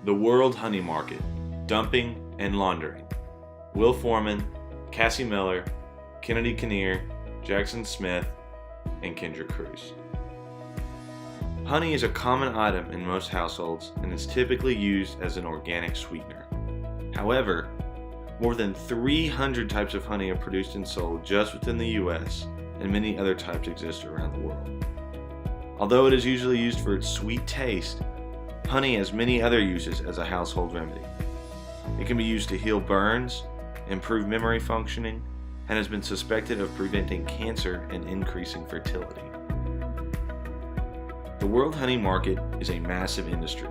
The World Honey Market, Dumping and Laundering. Will Foreman, Cassie Miller, Kennedy Kinnear, Jackson Smith, and Kendra Cruz. Honey is a common item in most households and is typically used as an organic sweetener. However, more than 300 types of honey are produced and sold just within the US, and many other types exist around the world. Although it is usually used for its sweet taste, honey has many other uses as a household remedy. It can be used to heal burns, improve memory functioning, and has been suspected of preventing cancer and increasing fertility. The world honey market is a massive industry,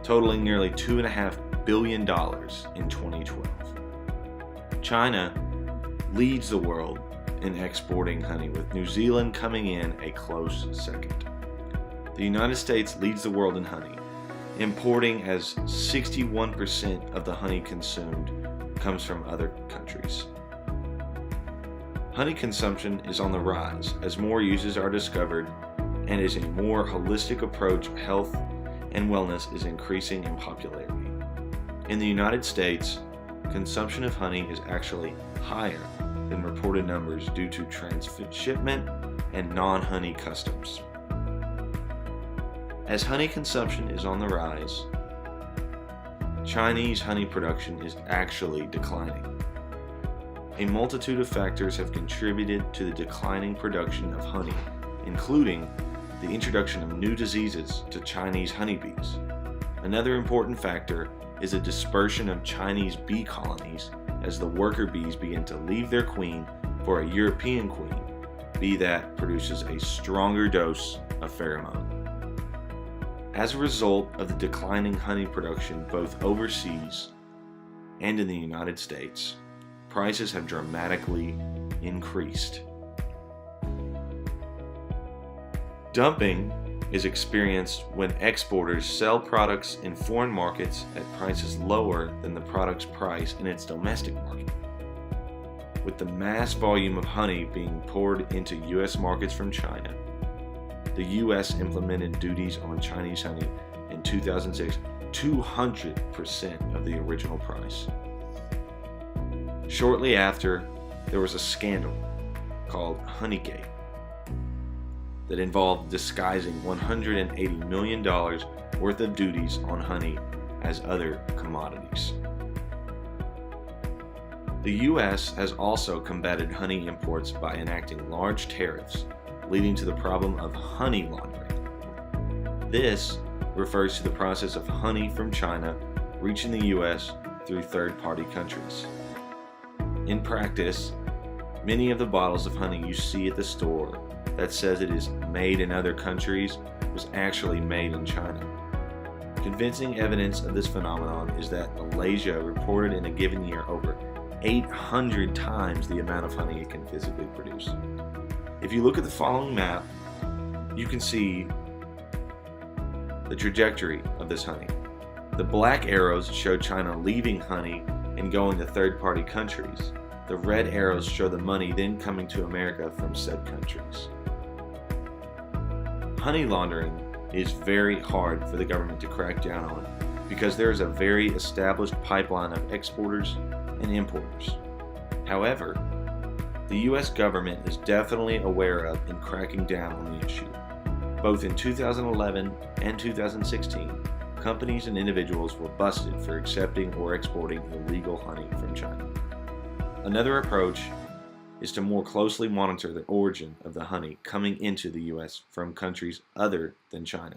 totaling nearly $2.5 billion in 2012. China leads the world in exporting honey, with New Zealand coming in a close second. The United States leads the world in honey, importing as 61% of the honey consumed comes from other countries. Honey consumption is on the rise as more uses are discovered, and as a more holistic approach of health and wellness is increasing in popularity. In the United States, consumption of honey is actually higher than reported numbers due to transshipment and non-honey customs. As honey consumption is on the rise, Chinese honey production is actually declining. A multitude of factors have contributed to the declining production of honey, including the introduction of new diseases to Chinese honeybees. Another important factor is the dispersion of Chinese bee colonies as the worker bees begin to leave their queen for a European queen, bee that produces a stronger dose of pheromone. As a result of the declining honey production both overseas and in the United States, prices have dramatically increased. Dumping is experienced when exporters sell products in foreign markets at prices lower than the product's price in its domestic market. With the mass volume of honey being poured into U.S. markets from China, the U.S. implemented duties on Chinese honey in 2006, 200% of the original price. Shortly after, there was a scandal called Honeygate that involved disguising $180 million worth of duties on honey as other commodities. The U.S. has also combated honey imports by enacting large tariffs, leading to the problem of honey laundering. This refers to the process of honey from China reaching the U.S. through third-party countries. In practice, many of the bottles of honey you see at the store that says it is made in other countries was actually made in China. Convincing evidence of this phenomenon is that Malaysia reported in a given year over 800 times the amount of honey it can physically produce. If you look at the following map, you can see the trajectory of this honey. The black arrows show China leaving honey and going to third-party countries. The red arrows show the money then coming to America from said countries. Honey laundering is very hard for the government to crack down on because there is a very established pipeline of exporters and importers. However, the U.S. government is definitely aware of and cracking down on the issue. Both in 2011 and 2016, companies and individuals were busted for accepting or exporting illegal honey from China. Another approach is to more closely monitor the origin of the honey coming into the U.S. from countries other than China.